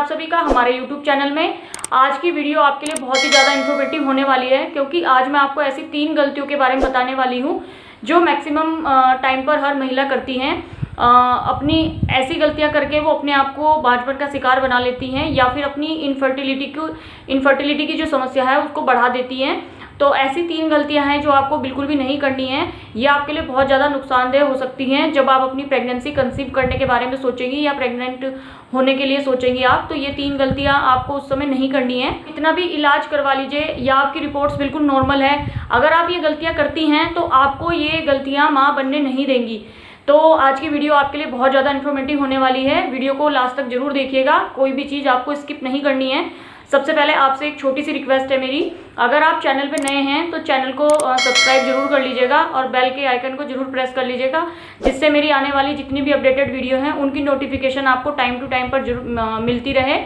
आप सभी का हमारे YouTube चैनल में। आज की वीडियो आपके लिए बहुत ही ज़्यादा इन्फॉर्मेटिव होने वाली है, क्योंकि आज मैं आपको ऐसी 3 गलतियों के बारे में बताने वाली हूँ जो मैक्सिमम टाइम पर हर महिला करती हैं। अपनी ऐसी गलतियां करके वो अपने आप को बांझपन का शिकार बना लेती हैं या फिर अपनी इनफर्टिलिटी की जो समस्या है उसको बढ़ा देती हैं। तो ऐसी 3 गलतियां हैं जो आपको बिल्कुल भी नहीं करनी है। ये आपके लिए बहुत ज़्यादा नुकसानदेह हो सकती हैं जब आप अपनी प्रेगनेंसी कंसीव करने के बारे में सोचेंगी या प्रेग्नेंट होने के लिए सोचेंगी आप। तो ये 3 गलतियां आपको उस समय नहीं करनी है। इतना भी इलाज करवा लीजिए या आपकी रिपोर्ट्स बिल्कुल नॉर्मल है, अगर आप ये गलतियां करती हैं तो आपको ये गलतियां माँ बनने नहीं देंगी। तो आज की वीडियो आपके लिए बहुत ज़्यादा इन्फॉर्मेटिव होने वाली है। वीडियो को लास्ट तक जरूर देखिएगा, कोई भी चीज़ आपको स्किप नहीं करनी है। सबसे पहले आपसे एक छोटी सी रिक्वेस्ट है मेरी, अगर आप चैनल पे नए हैं तो चैनल को सब्सक्राइब जरूर कर लीजिएगा और बेल के आइकन को जरूर प्रेस कर लीजिएगा, जिससे मेरी आने वाली जितनी भी अपडेटेड वीडियो हैं उनकी नोटिफिकेशन आपको टाइम टू टाइम पर जरूर मिलती रहे।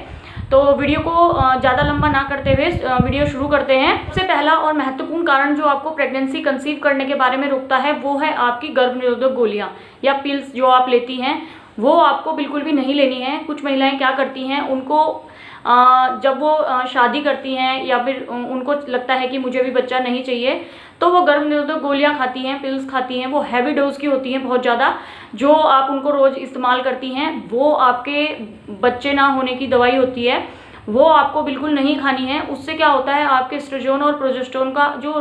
तो वीडियो को ज़्यादा लंबा ना करते हुए वीडियो शुरू करते हैं। सबसे पहला और महत्वपूर्ण कारण जो आपको प्रेगनेंसी कंसीव करने के बारे में रोकता है वो है आपकी गर्भ निरोधक गोलियां या पिल्स जो आप लेती हैं, वो आपको बिल्कुल भी नहीं लेनी है। कुछ महिलाएं क्या करती हैं, उनको जब वो शादी करती हैं या फिर उनको लगता है कि मुझे भी बच्चा नहीं चाहिए, तो वो गर्भ निरोधक गोलियां खाती हैं, पिल्स खाती हैं। वो हैवी डोज की होती हैं बहुत ज़्यादा, जो आप उनको रोज़ इस्तेमाल करती हैं। वो आपके बच्चे ना होने की दवाई होती है, वो आपको बिल्कुल नहीं खानी है। उससे क्या होता है, आपके एस्ट्रोजन और प्रोजेस्टेरोन का जो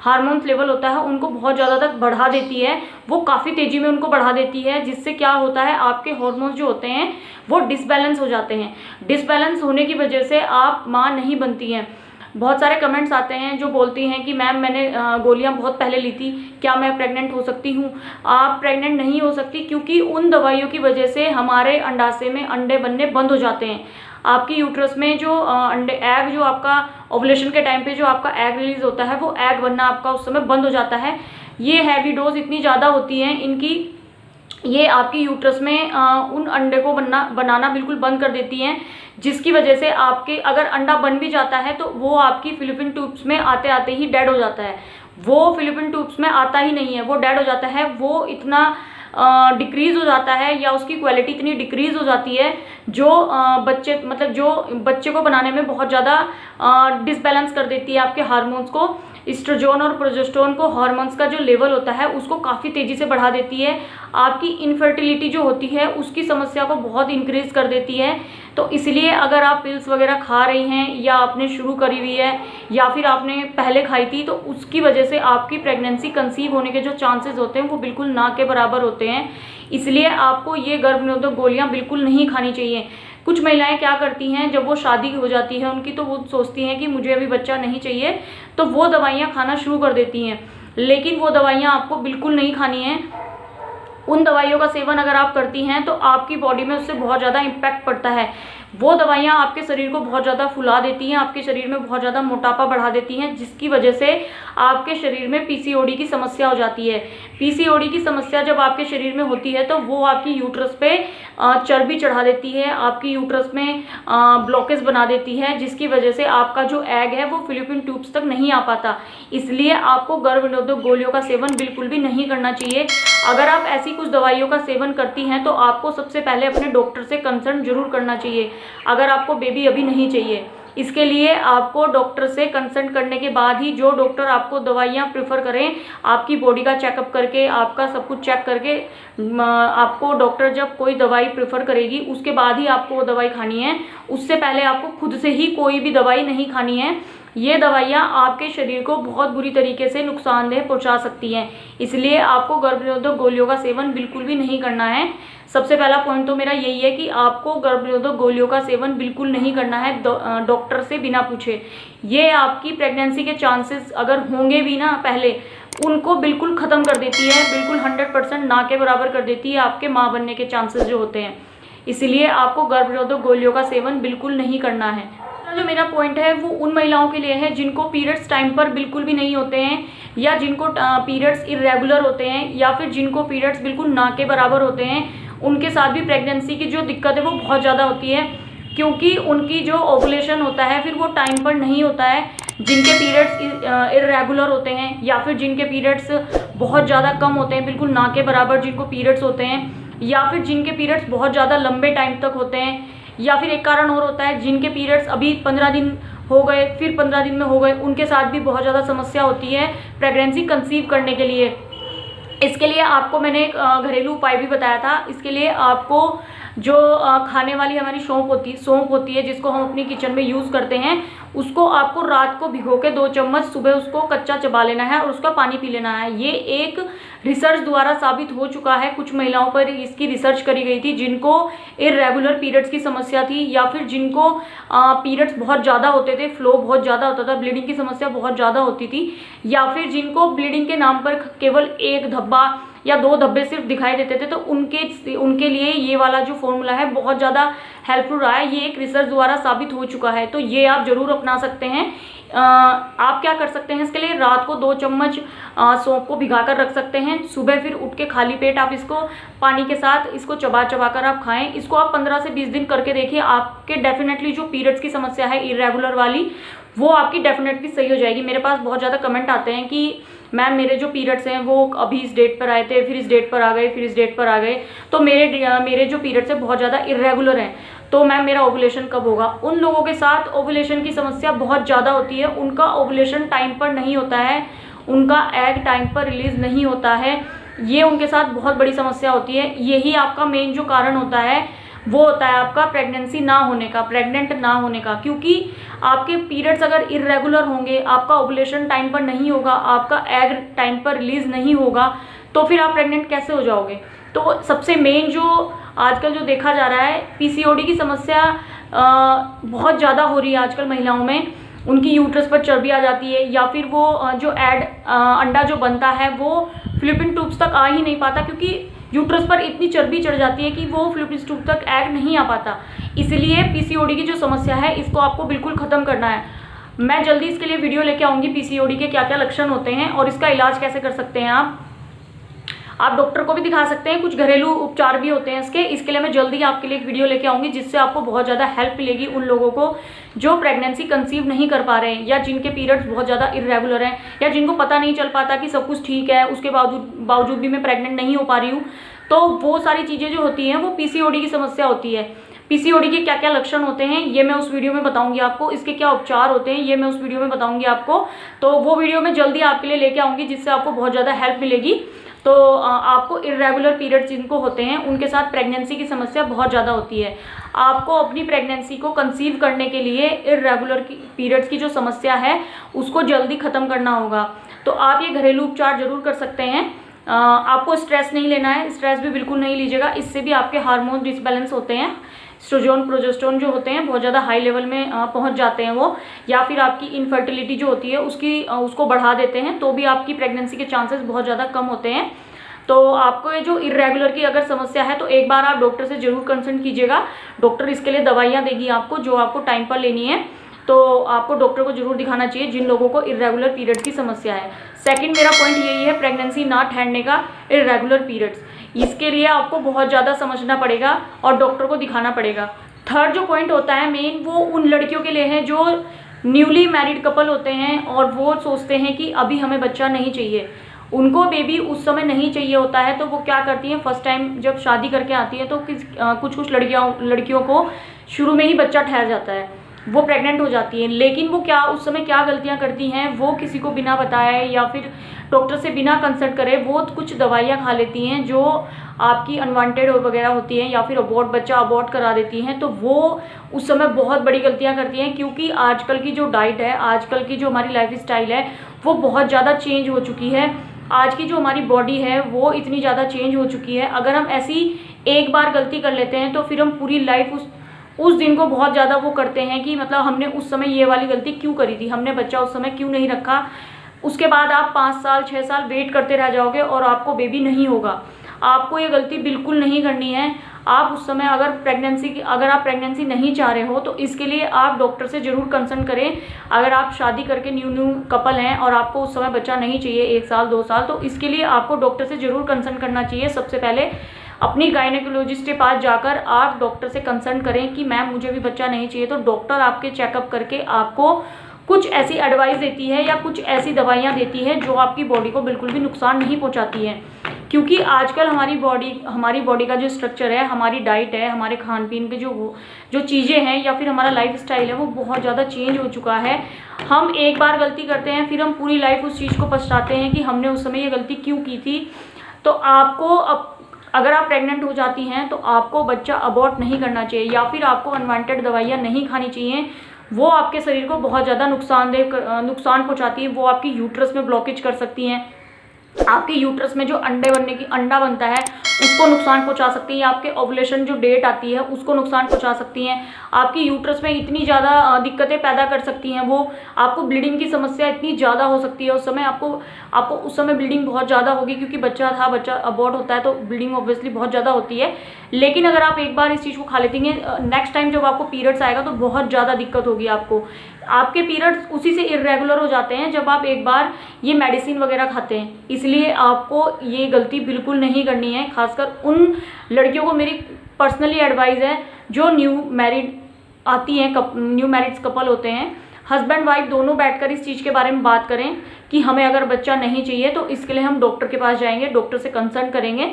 हार्मोन्स लेवल होता है उनको बहुत ज़्यादा तक बढ़ा देती है, वो काफ़ी तेज़ी में उनको बढ़ा देती है, जिससे क्या होता है आपके हार्मोन्स जो होते हैं वो डिसबैलेंस हो जाते हैं। डिसबैलेंस होने की वजह से आप माँ नहीं बनती हैं। बहुत सारे कमेंट्स आते हैं जो बोलती हैं कि मैम मैंने गोलियां बहुत पहले ली थी, क्या मैं प्रेग्नेंट हो सकती हूँ? आप प्रेग्नेंट नहीं हो सकती, क्योंकि उन दवाइयों की वजह से हमारे अंडाशय में अंडे बनने बंद हो जाते हैं। आपकी यूट्रस में जो एग जो आपका ओवुलेशन के टाइम पे जो आपका एग रिलीज होता है, वो एग बनना आपका उस समय बंद हो जाता है। ये हैवी डोज इतनी ज़्यादा होती हैं इनकी, ये आपकी यूट्रस में उन अंडे को बनाना बिल्कुल बंद कर देती हैं, जिसकी वजह से आपके अगर अंडा बन भी जाता है तो वो आपकी फिलिपिन ट्यूब्स में आते आते ही डेड हो जाता है। वो फिलिपिन ट्यूब्स में आता ही नहीं है, वो डेड हो जाता है। वो इतना डिक्रीज़ हो जाता है या उसकी क्वालिटी इतनी डिक्रीज़ हो जाती है जो बच्चे को बनाने में बहुत ज़्यादा डिसबैलेंस कर देती है आपके हार्मोन्स को। एस्ट्रोजन और प्रोजेस्टेरोन को हार्मोन्स का जो लेवल होता है उसको काफ़ी तेज़ी से बढ़ा देती है। आपकी इनफर्टिलिटी जो होती है उसकी समस्या को बहुत इंक्रीज़ कर देती है। तो इसलिए अगर आप पिल्स वगैरह खा रही हैं या आपने शुरू करी हुई है या फिर आपने पहले खाई थी, तो उसकी वजह से आपकी प्रेगनेंसी कंसीव होने के जो चांसेस होते हैं वो बिल्कुल ना के बराबर होते हैं। इसलिए आपको ये गर्भ निरोधक गोलियां बिल्कुल नहीं खानी चाहिए। कुछ महिलाएं क्या करती हैं, जब वो शादी हो जाती है उनकी, तो वो सोचती हैं कि मुझे अभी बच्चा नहीं चाहिए, तो वो दवाइयाँ खाना शुरू कर देती हैं। लेकिन वो दवाइयाँ आपको बिल्कुल नहीं खानी है। उन दवाइयों का सेवन अगर आप करती हैं तो आपकी बॉडी में उससे बहुत ज़्यादा इम्पैक्ट पड़ता है। वो दवाइयाँ आपके शरीर को बहुत ज़्यादा फुला देती हैं, आपके शरीर में बहुत ज़्यादा मोटापा बढ़ा देती हैं, जिसकी वजह से आपके शरीर में पीसीओडी की समस्या हो जाती है। पीसीओडी की समस्या जब आपके शरीर में होती है तो वो आपकी यूट्रस पे चर्बी चढ़ा देती है, आपकी यूट्रस में ब्लॉकेज बना देती है, जिसकी वजह से आपका जो एग है वो फिलिपिन ट्यूब्स तक नहीं आ पाता। इसलिए आपको गर्भ निरोधक गोलियों का सेवन बिल्कुल भी नहीं करना चाहिए। अगर आप ऐसी कुछ दवाइयों का सेवन करती हैं तो आपको सबसे पहले अपने डॉक्टर से कंसल्ट जरूर करना चाहिए, अगर आपको बेबी अभी नहीं चाहिए। इसके लिए आपको डॉक्टर से कंसल्ट करने के बाद ही, जो डॉक्टर आपको दवाइयाँ प्रेफर करें, आपकी बॉडी का चेकअप करके, आपका सब कुछ चेक करके, आपको डॉक्टर जब कोई दवाई प्रेफर करेगी उसके बाद ही आपको वो दवाई खानी है। उससे पहले आपको खुद से ही कोई भी दवाई नहीं खानी है। ये दवाइयाँ आपके शरीर को बहुत बुरी तरीके से नुकसानदेह पहुंचा सकती हैं। इसलिए आपको गर्भ निरोधक गोलियों का सेवन बिल्कुल भी नहीं करना है। सबसे पहला पॉइंट तो मेरा यही है कि आपको गर्भ निरोधक गोलियों का सेवन बिल्कुल नहीं करना है डॉक्टर से बिना पूछे। ये आपकी प्रेगनेंसी के चांसेस अगर होंगे भी ना पहले, उनको बिल्कुल ख़त्म कर देती है, बिल्कुल 100% ना के बराबर कर देती है आपके माँ बनने के चांसेस जो होते हैं। इसलिए आपको गर्भ निरोधक गोलियों का सेवन बिल्कुल नहीं करना है। जो मेरा पॉइंट है वो उन महिलाओं के लिए है जिनको पीरियड्स टाइम पर बिल्कुल भी नहीं होते हैं, या जिनको पीरियड्स इरेगुलर होते हैं, या फिर जिनको पीरियड्स बिल्कुल ना के बराबर होते हैं। उनके साथ भी प्रेगनेंसी की जो दिक्कत है वो बहुत ज़्यादा होती है, क्योंकि उनकी जो ओवुलेशन होता है फिर वो टाइम पर नहीं होता है। जिनके पीरियड्स इरेगुलर होते हैं या फिर जिनके पीरियड्स बहुत ज़्यादा कम होते हैं, बिल्कुल ना के बराबर जिनको पीरियड्स होते हैं, या फिर जिनके पीरियड्स बहुत ज़्यादा लंबे टाइम तक होते हैं, या फिर एक कारण और होता है जिनके पीरियड्स अभी 15 दिन हो गए, फिर 15 दिन में हो गए, उनके साथ भी बहुत ज़्यादा समस्या होती है प्रेगनेंसी कंसीव करने के लिए। इसके लिए आपको मैंने एक घरेलू उपाय भी बताया था। इसके लिए आपको जो खाने वाली हमारी सौंफ होती है जिसको हम अपनी किचन में यूज़ करते हैं, उसको आपको रात को भिगो के 2 चम्मच सुबह उसको कच्चा चबा लेना है और उसका पानी पी लेना है। ये एक रिसर्च द्वारा साबित हो चुका है। कुछ महिलाओं पर इसकी रिसर्च करी गई थी जिनको इर्रेगुलर पीरियड्स की समस्या थी, या फिर जिनको पीरियड्स बहुत ज़्यादा होते थे, फ्लो बहुत ज़्यादा होता था, ब्लीडिंग की समस्या बहुत ज़्यादा होती थी, या फिर जिनको ब्लीडिंग के नाम पर केवल एक धब्बा या 2 धब्बे सिर्फ दिखाई देते थे। तो उनके लिए ये वाला जो फॉर्मूला है बहुत ज़्यादा हेल्पफुल रहा है। ये एक रिसर्च द्वारा साबित हो चुका है, तो ये आप ज़रूर अपना सकते हैं। आप क्या कर सकते हैं इसके लिए, रात को 2 चम्मच सौंफ को भिगा कर रख सकते हैं। सुबह फिर उठ के खाली पेट आप इसको पानी के साथ इसको चबा चबा कर आप खाएं। इसको आप 15 से 20 दिन करके देखिए, आपके डेफिनेटली जो पीरियड्स की समस्या है इरेगुलर वाली, वो आपकी डेफिनेटली सही हो जाएगी। मेरे पास बहुत ज़्यादा कमेंट आते हैं कि मैम मेरे जो पीरियड्स हैं वो अभी इस डेट पर आए थे, फिर इस डेट पर आ गए, फिर इस डेट पर आ गए, तो मेरे जो पीरियड्स हैं बहुत ज़्यादा इरेगुलर हैं, तो मैम मेरा ओवुलेशन कब होगा। उन लोगों के साथ ओवुलेशन की समस्या बहुत ज़्यादा होती है। उनका ओवुलेशन टाइम पर नहीं होता है, उनका एग टाइम पर रिलीज नहीं होता है, ये उनके साथ बहुत बड़ी समस्या होती है। यही आपका मेन जो कारण होता है वो होता है आपका प्रेगनेंसी ना होने का, प्रेग्नेंट ना होने का। क्योंकि आपके पीरियड्स अगर इरेगुलर होंगे, आपका ओवुलेशन टाइम पर नहीं होगा, आपका एग टाइम पर रिलीज नहीं होगा, तो फिर आप प्रेग्नेंट कैसे हो जाओगे। तो सबसे मेन जो आजकल जो देखा जा रहा है, पीसीओडी की समस्या बहुत ज़्यादा हो रही है आजकल महिलाओं में। उनकी यूट्रस पर चर्बी आ जाती है, या फिर वो जो अंडा जो बनता है वो फ्लूपिन ट्यूब्स तक आ ही नहीं पाता, क्योंकि यूट्रस पर इतनी चर्बी चढ़ जाती है कि वो फ्लूपिन ट्यूब तक एग नहीं आ पाता। इसलिए पीसीओडी की जो समस्या है इसको आपको बिल्कुल ख़त्म करना है। मैं जल्दी इसके लिए वीडियो लेके आऊँगी, पीसीओडी के क्या क्या लक्षण होते हैं और इसका इलाज कैसे कर सकते हैं। आप डॉक्टर को भी दिखा सकते हैं, कुछ घरेलू उपचार भी होते हैं इसके लिए मैं जल्दी आपके लिए एक वीडियो लेके आऊँगी, जिससे आपको बहुत ज़्यादा हेल्प मिलेगी उन लोगों को जो प्रेगनेंसी कंसीव नहीं कर पा रहे हैं, या जिनके पीरियड्स बहुत ज़्यादा इरेगुलर हैं, या जिनको पता नहीं चल पाता कि सब कुछ ठीक है, उसके बावजूद भी मैं प्रेग्नेंट नहीं हो पा रही हूँ। तो वो सारी चीज़ें जो होती हैं वो पीसीओडी की समस्या होती है। पीसीओडी के क्या क्या लक्षण होते हैं ये मैं उस वीडियो में बताऊंगी आपको, इसके क्या उपचार होते हैं ये मैं उस वीडियो में बताऊंगी आपको। तो वो वीडियो मैं जल्दी आपके लिए लेके आऊँगी, जिससे आपको बहुत ज़्यादा हेल्प मिलेगी। तो आपको इरेगुलर पीरियड्स जिनको होते हैं उनके साथ प्रेगनेंसी की समस्या बहुत ज़्यादा होती है। आपको अपनी प्रेगनेंसी को कंसीव करने के लिए इरेगुलर पीरियड्स की जो समस्या है उसको जल्दी ख़त्म करना होगा। तो आप ये घरेलू उपचार जरूर कर सकते हैं। आपको स्ट्रेस नहीं लेना है, स्ट्रेस भी बिल्कुल नहीं लीजिएगा, इससे भी आपके हार्मोन डिसबैलेंस होते हैं। एस्ट्रोजन प्रोजेस्टेरोन जो होते हैं बहुत ज़्यादा हाई लेवल में पहुंच जाते हैं वो, या फिर आपकी इनफर्टिलिटी जो होती है उसको बढ़ा देते हैं, तो भी आपकी प्रेगनेंसी के चांसेस बहुत ज़्यादा कम होते हैं। तो आपको ये जो इरेगुलर की अगर समस्या है तो एक बार आप डॉक्टर से ज़रूर कंसल्ट कीजिएगा। डॉक्टर इसके लिए दवाइयाँ देगी आपको, जो आपको टाइम पर लेनी है। तो आपको डॉक्टर को जरूर दिखाना चाहिए जिन लोगों को इरेगुलर पीरियड की समस्या है। सेकंड मेरा पॉइंट यही है, प्रेगनेंसी ना ठहरने का, इरेगुलर पीरियड्स। इसके लिए आपको बहुत ज़्यादा समझना पड़ेगा और डॉक्टर को दिखाना पड़ेगा। थर्ड जो पॉइंट होता है मेन, वो उन लड़कियों के लिए है जो न्यूली मैरिड कपल होते हैं और वो सोचते हैं कि अभी हमें बच्चा नहीं चाहिए, उनको बेबी उस समय नहीं चाहिए होता है। तो वो क्या करती हैं, फर्स्ट टाइम जब शादी करके आती है तो कुछ लड़कियों को शुरू में ही बच्चा ठहर जाता है, वो प्रेग्नेंट हो जाती हैं। लेकिन वो उस समय क्या गलतियां करती हैं, वो किसी को बिना बताए या फिर डॉक्टर से बिना कंसल्ट करे वो कुछ दवाइयां खा लेती हैं जो आपकी अनवांटेड वगैरह होती हैं, या फिर बच्चा अबॉर्ट करा देती हैं। तो वो उस समय बहुत बड़ी गलतियां करती हैं, क्योंकि आजकल की जो डाइट है, आजकल की जो हमारी लाइफ स्टाइल है वो बहुत ज़्यादा चेंज हो चुकी है। आज की जो हमारी बॉडी है वो इतनी ज़्यादा चेंज हो चुकी है। अगर हम ऐसी एक बार गलती कर लेते हैं तो फिर हम पूरी लाइफ उस दिन को बहुत ज़्यादा वो करते हैं कि मतलब हमने उस समय ये वाली गलती क्यों करी थी, हमने बच्चा उस समय क्यों नहीं रखा। उसके बाद आप 5 साल 6 साल वेट करते रह जाओगे और आपको बेबी नहीं होगा। आपको ये गलती बिल्कुल नहीं करनी है। आप उस समय अगर आप प्रेगनेंसी नहीं चाह रहे हो तो इसके लिए आप डॉक्टर से ज़रूर कंसल्ट करें। अगर आप शादी करके न्यू कपल हैं और आपको उस समय बच्चा नहीं चाहिए 1 साल 2 साल, तो इसके लिए आपको डॉक्टर से ज़रूर कंसल्ट करना चाहिए। सबसे पहले अपनी गायनेकोलॉजिस्ट के पास जाकर आप डॉक्टर से कंसल्ट करें कि मैम मुझे भी बच्चा नहीं चाहिए, तो डॉक्टर आपके चेकअप करके आपको कुछ ऐसी एडवाइस देती है या कुछ ऐसी दवाइयाँ देती है जो आपकी बॉडी को बिल्कुल भी नुकसान नहीं पहुँचाती हैं। क्योंकि आजकल हमारी बॉडी का जो स्ट्रक्चर है, हमारी डाइट है, हमारे खान पीन के जो चीज़ें हैं या फिर हमारा लाइफ स्टाइल है, वो बहुत ज़्यादा चेंज हो चुका है। हम एक बार गलती करते हैं, फिर हम पूरी लाइफ उस चीज़ को पछताते हैं कि हमने उस समय ये गलती क्यों की थी। तो आपको अगर आप प्रेग्नेंट हो जाती हैं तो आपको बच्चा अबॉर्ट नहीं करना चाहिए या फिर आपको अनवांटेड दवाइयाँ नहीं खानी चाहिए। वो आपके शरीर को बहुत ज़्यादा नुकसान पहुँचाती है। वो आपकी यूट्रस में ब्लॉकेज कर सकती हैं, आपके यूट्रस में जो अंडा बनता है उसको नुकसान पहुंचा सकती है, आपके ओवुलेशन जो डेट आती है उसको नुकसान पहुंचा सकती हैं, आपकी यूट्रस में इतनी ज़्यादा दिक्कतें पैदा कर सकती हैं। वो आपको ब्लीडिंग की समस्या इतनी ज़्यादा हो सकती है उस समय, आपको उस समय ब्लीडिंग बहुत ज़्यादा होगी क्योंकि बच्चा अबॉर्ट होता है तो ब्लीडिंग ऑब्वियसली बहुत ज़्यादा होती है। लेकिन अगर आप एक बार इस चीज़ को खा लेती हैं, नेक्स्ट टाइम जब आपको पीरियड्स आएगा तो बहुत ज़्यादा दिक्कत होगी आपको। आपके पीरियड्स उसी से इरेगुलर हो जाते हैं जब आप एक बार ये मेडिसिन वगैरह खाते हैं। इसलिए आपको ये गलती बिल्कुल नहीं करनी है। खासकर उन लड़कियों को मेरी पर्सनली एडवाइस है जो न्यू मैरिड आती हैं, न्यू मैरिड कपल होते हैं, हस्बैंड वाइफ दोनों बैठकर इस चीज़ के बारे में बात करें कि हमें अगर बच्चा नहीं चाहिए तो इसके लिए हम डॉक्टर के पास जाएंगे, डॉक्टर से कंसल्ट करेंगे,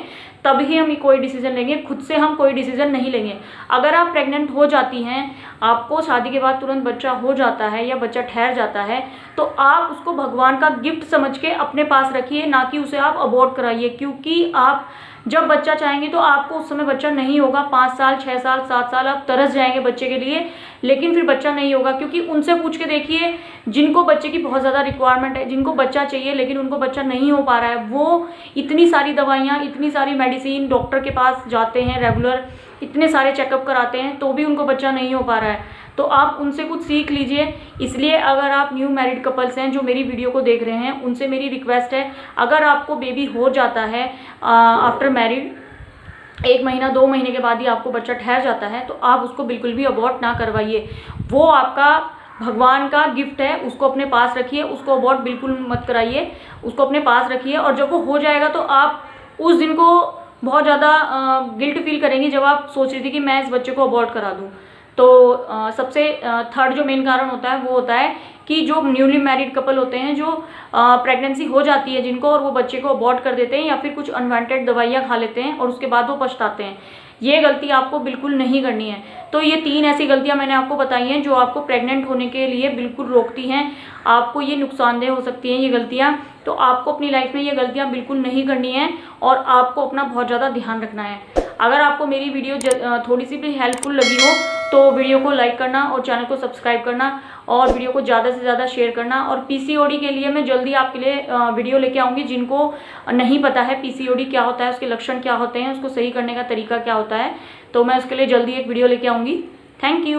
तभी हम कोई डिसीजन लेंगे। खुद से हम कोई डिसीजन नहीं लेंगे। अगर आप प्रेग्नेंट हो जाती हैं, आपको शादी के बाद तुरंत बच्चा हो जाता है या बच्चा ठहर जाता है, तो आप उसको भगवान का गिफ्ट समझ के अपने पास रखिए, ना कि उसे आप अबॉर्ट कराइए। क्योंकि आप जब बच्चा चाहेंगे तो आपको उस समय बच्चा नहीं होगा। 5 साल 6 साल 7 साल आप तरस जाएंगे बच्चे के लिए, लेकिन फिर बच्चा नहीं होगा। क्योंकि उनसे पूछ के देखिए जिनको बच्चे की बहुत ज़्यादा रिक्वायरमेंट है, जिनको बच्चा चाहिए लेकिन उनको बच्चा नहीं हो पा रहा है, वो इतनी सारी दवाइयाँ, इतनी सारी मेडिसिन, डॉक्टर के पास जाते हैं रेगुलर, इतने सारे चेकअप कराते हैं तो भी उनको बच्चा नहीं हो पा रहा है। तो आप उनसे कुछ सीख लीजिए। इसलिए अगर आप न्यू मैरिड कपल्स हैं जो मेरी वीडियो को देख रहे हैं, उनसे मेरी रिक्वेस्ट है, अगर आपको बेबी हो जाता है आफ्टर मैरिड, 1 महीना 2 महीने के बाद ही आपको बच्चा ठहर जाता है, तो आप उसको बिल्कुल भी अबॉर्ट ना करवाइए। वो आपका भगवान का गिफ्ट है, उसको अपने पास रखिए, उसको अबॉर्ट बिल्कुल मत कराइए, उसको अपने पास रखिए। और जब वो हो जाएगा तो आप उस दिन को बहुत ज़्यादा गिल्ट फील करेंगी जब आप सोच रही थी कि मैं इस बच्चे को अबॉर्ट करा दूँ। तो सबसे थर्ड जो मेन कारण होता है वो होता है कि जो न्यूली मैरिड कपल होते हैं, जो प्रेगनेंसी हो जाती है जिनको, और वो बच्चे को अबॉर्ट कर देते हैं या फिर कुछ अनवांटेड दवाइयाँ खा लेते हैं और उसके बाद वो पछताते हैं। ये गलती आपको बिल्कुल नहीं करनी है। तो ये 3 ऐसी गलतियां मैंने आपको बताई हैं जो आपको प्रेग्नेंट होने के लिए बिल्कुल रोकती हैं। आपको ये नुकसानदेह हो सकती हैं ये गलतियां, तो आपको अपनी लाइफ में ये गलतियां बिल्कुल नहीं करनी है और आपको अपना बहुत ज़्यादा ध्यान रखना है। अगर आपको मेरी वीडियो थोड़ी सी भी हेल्पफुल लगी हो तो वीडियो को लाइक करना और चैनल को सब्सक्राइब करना और वीडियो को ज़्यादा से ज़्यादा शेयर करना। और पीसीओडी के लिए मैं जल्दी आपके लिए वीडियो लेके आऊँगी। जिनको नहीं पता है पीसीओडी क्या होता है, उसके लक्षण क्या होते हैं, उसको सही करने का तरीका क्या होता है, तो मैं उसके लिए जल्दी एक वीडियो लेके आऊँगी। Thank you.